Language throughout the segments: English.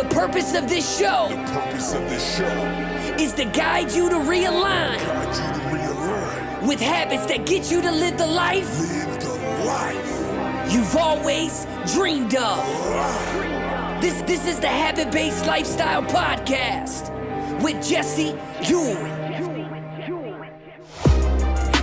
The purpose of this show is to guide you to realign with habits that get you to live the life you've always dreamed of. This is the Habit-Based Lifestyle Podcast with Jesse Ewing.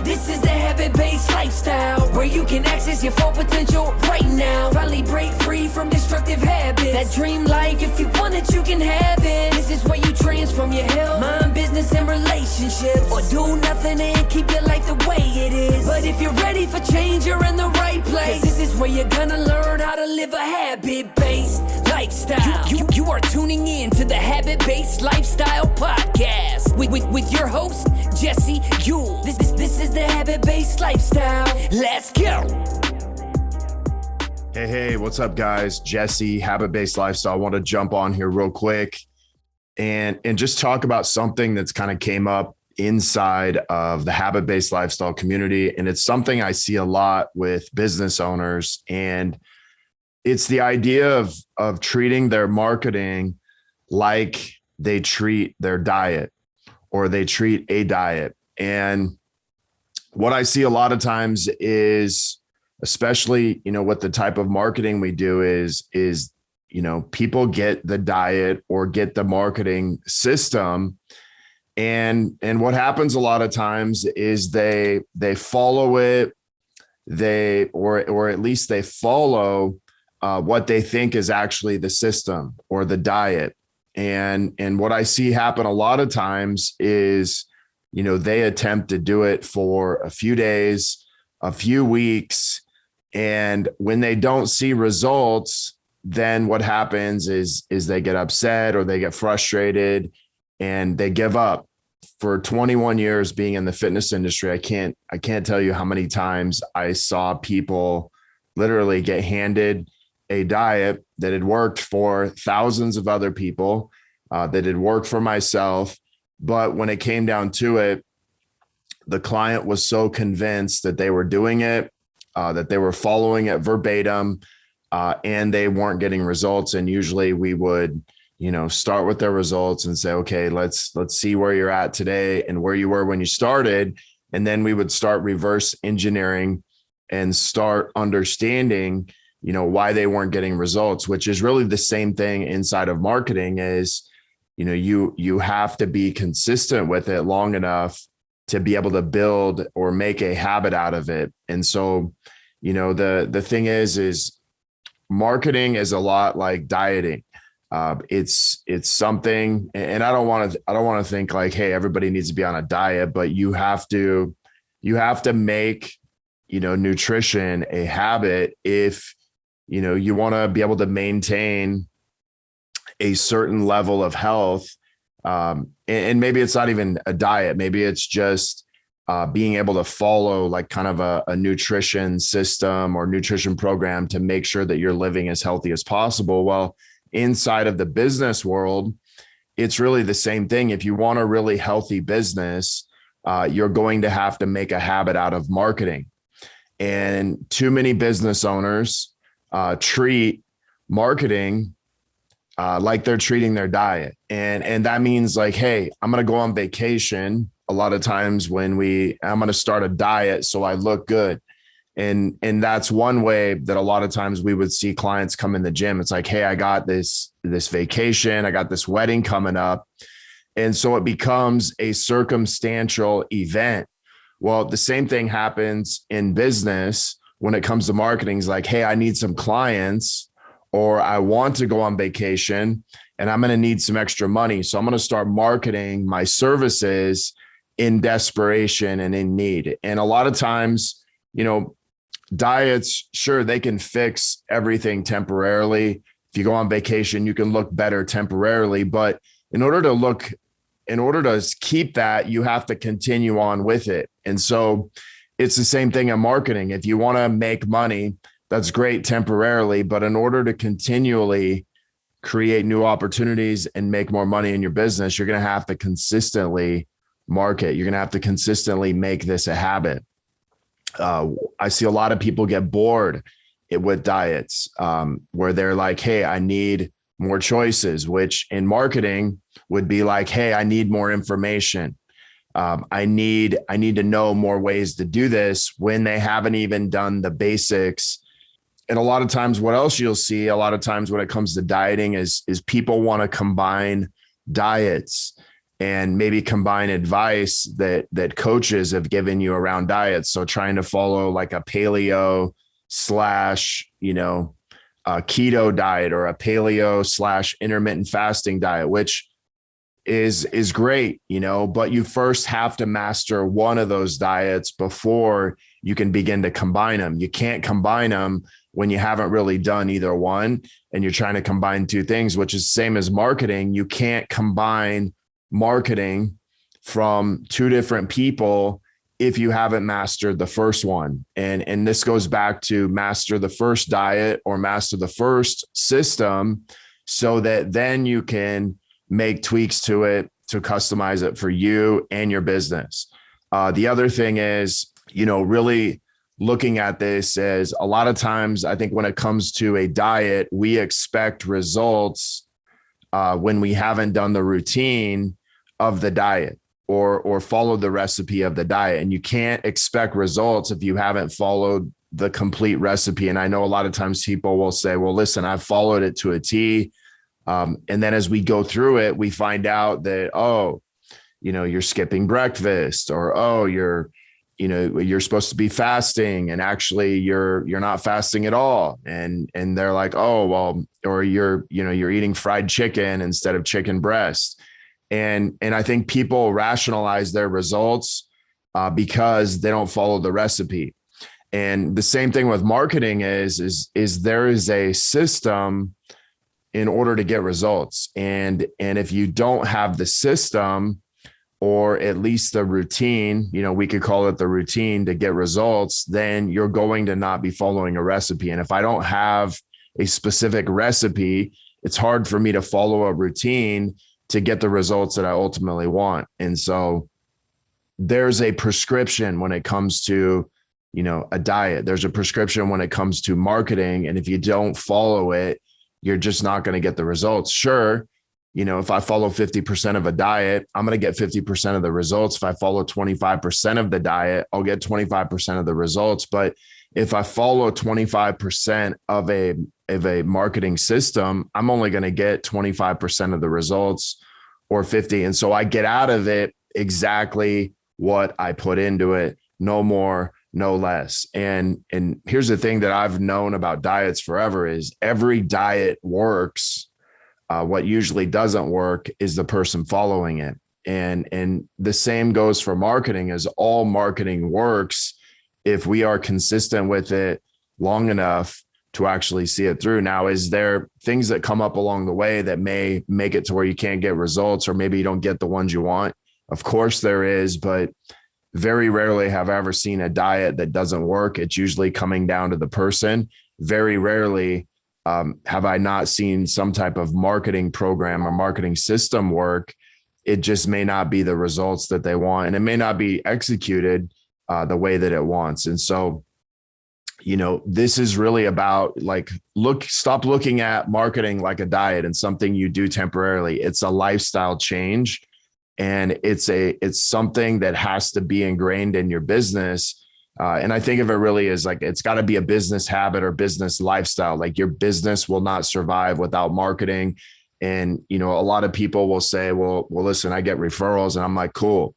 This is the Habit-Based Lifestyle, where you can access your full potential right now. Finally break free from destructive habits. That dream life, if you want it, you can have it. This is where you transform your health, mind, business, and relationships. Or do nothing and keep your life the way it is. But if you're ready for change, you're in the right place. This is where you're gonna learn how to live a habit-based lifestyle. You are tuning in to the Habit-Based Lifestyle Podcast with your host, Jesse Ewing. This is the Habit-Based Lifestyle. Let's go. Hey, what's up, guys? Jesse, Habit-Based Lifestyle. I want to jump on here real quick and just talk about something that's kind of came up inside of the Habit-Based Lifestyle community. And it's something I see a lot with business owners. And it's the idea of treating their marketing like they treat their diet or they treat a diet. And what I see a lot of times is, especially, with the type of marketing we do is, people get the diet or get the marketing system. And what happens a lot of times is they follow it, or at least they follow what they think is actually the system or the diet. And what I see happen a lot of times is, they attempt to do it for a few days, a few weeks. And when they don't see results, then what happens is they get upset or they get frustrated and they give up. For 21 years being in the fitness industry, I can't tell you how many times I saw people literally get handed a diet that had worked for thousands of other people, that had worked for myself. But when it came down to it, the client was so convinced that they were doing it, that they were following it verbatim, and they weren't getting results. And usually we would, start with their results and say, okay, let's see where you're at today and where you were when you started. And then we would start reverse engineering and start understanding, why they weren't getting results, which is really the same thing inside of marketing is, you have to be consistent with it long enough to be able to build or make a habit out of it. And so, the thing is marketing is a lot like dieting. It's something, and I don't want to think like, hey, everybody needs to be on a diet, but you have to make, nutrition a habit if, you want to be able to maintain a certain level of health. And maybe it's not even a diet. Maybe it's just being able to follow like kind of a nutrition system or nutrition program to make sure that you're living as healthy as possible. Well, inside of the business world, it's really the same thing. If you want a really healthy business, you're going to have to make a habit out of marketing. And too many business owners treat marketing like they're treating their diet. And that means like, hey, I'm going to go on vacation. A lot of times I'm going to start a diet so I look good. And that's one way that a lot of times we would see clients come in the gym. It's like, hey, I got this vacation. I got this wedding coming up. And so it becomes a circumstantial event. Well, the same thing happens in business when it comes to marketing. It's like, hey, I need some clients, or I want to go on vacation and I'm going to need some extra money. So I'm going to start marketing my services in desperation and in need. And a lot of times, diets, sure, they can fix everything temporarily. If you go on vacation, you can look better temporarily, but in order to keep that, you have to continue on with it. And so it's the same thing in marketing. If you want to make money, that's great temporarily, but in order to continually create new opportunities and make more money in your business, you're going to have to consistently market. You're going to have to consistently make this a habit. I see a lot of people get bored with diets, where they're like, hey, I need more choices, which in marketing would be like, hey, I need more information. I need to know more ways to do this when they haven't even done the basics. And a lot of times what else you'll see a lot of times when it comes to dieting is people want to combine diets and maybe combine advice that coaches have given you around diets. So trying to follow like a paleo slash, a keto diet or a paleo slash intermittent fasting diet, which is great, but you first have to master one of those diets before you can begin to combine them. You can't combine them when you haven't really done either one and you're trying to combine two things, which is the same as marketing. You can't combine marketing from two different people if you haven't mastered the first one. And this goes back to master the first diet or master the first system so that then you can make tweaks to it to customize it for you and your business. The other thing is, really looking at this as a lot of times, I think when it comes to a diet, we expect results when we haven't done the routine of the diet or followed the recipe of the diet. And you can't expect results if you haven't followed the complete recipe. And I know a lot of times people will say, well, listen, I've followed it to a T. And then as we go through it, we find out that, you're skipping breakfast or, you're supposed to be fasting and actually you're not fasting at all. And they're like, oh, well, or you're eating fried chicken instead of chicken breast. And I think people rationalize their results because they don't follow the recipe. And the same thing with marketing is there is a system in order to get results. And if you don't have the system or at least the routine, we could call it the routine to get results, then you're going to not be following a recipe. And if I don't have a specific recipe, it's hard for me to follow a routine to get the results that I ultimately want. And so there's a prescription when it comes to, a diet. There's a prescription when it comes to marketing. And if you don't follow it, you're just not going to get the results. Sure. If I follow 50% of a diet, I'm going to get 50% of the results. If I follow 25% of the diet, I'll get 25% of the results. But if I follow 25% of a marketing system, I'm only going to get 25% of the results or 50. And so I get out of it exactly what I put into it, no more, no less. And here's the thing that I've known about diets forever is every diet works. What usually doesn't work is the person following it. And the same goes for marketing, as all marketing works if we are consistent with it long enough to actually see it through. Now, is there things that come up along the way that may make it to where you can't get results or maybe you don't get the ones you want? Of course there is, but very rarely have I ever seen a diet that doesn't work. It's usually coming down to the person. Very rarely have I not seen some type of marketing program or marketing system work. It just may not be the results that they want, and it may not be executed the way that it wants. And so, this is really about stop looking at marketing like a diet and something you do temporarily. It's a lifestyle change, and it's something that has to be ingrained in your business. And I think of it really as it's got to be a business habit or business lifestyle. Like your business will not survive without marketing. And, a lot of people will say, well, listen, I get referrals. And I'm like, cool.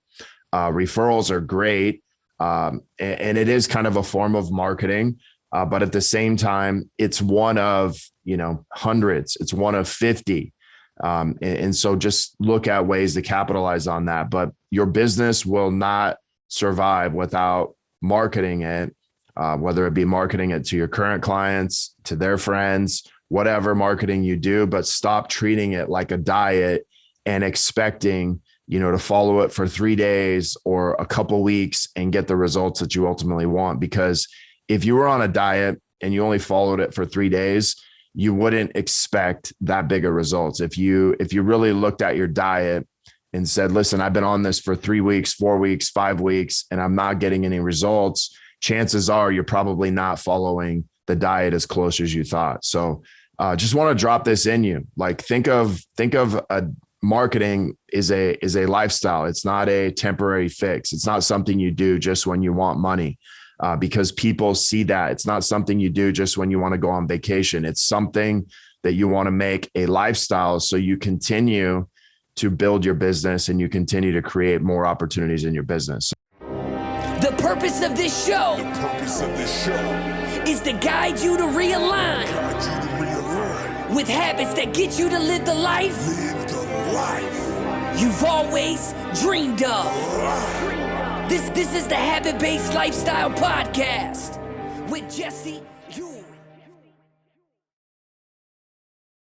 Referrals are great. And it is kind of a form of marketing. But at the same time, it's one of, hundreds. It's one of 50. And so just look at ways to capitalize on that. But your business will not survive without marketing it, whether it be marketing it to your current clients, to their friends, whatever marketing you do, but stop treating it like a diet and expecting, to follow it for 3 days or a couple weeks and get the results that you ultimately want. Because if you were on a diet and you only followed it for 3 days, you wouldn't expect that big of results. If you really looked at your diet and said, listen, I've been on this for 3 weeks, 4 weeks, 5 weeks, and I'm not getting any results, chances are you're probably not following the diet as close as you thought. So just want to drop this in you. Like think of a marketing is a lifestyle. It's not a temporary fix. It's not something you do just when you want money, because people see that. It's not something you do just when you want to go on vacation. It's something that you want to make a lifestyle, so you continue to build your business and you continue to create more opportunities in your business. The purpose of this show is to guide you to realign with habits that get you to live the life you've always dreamed of. This is the Habit-Based Lifestyle Podcast with Jesse.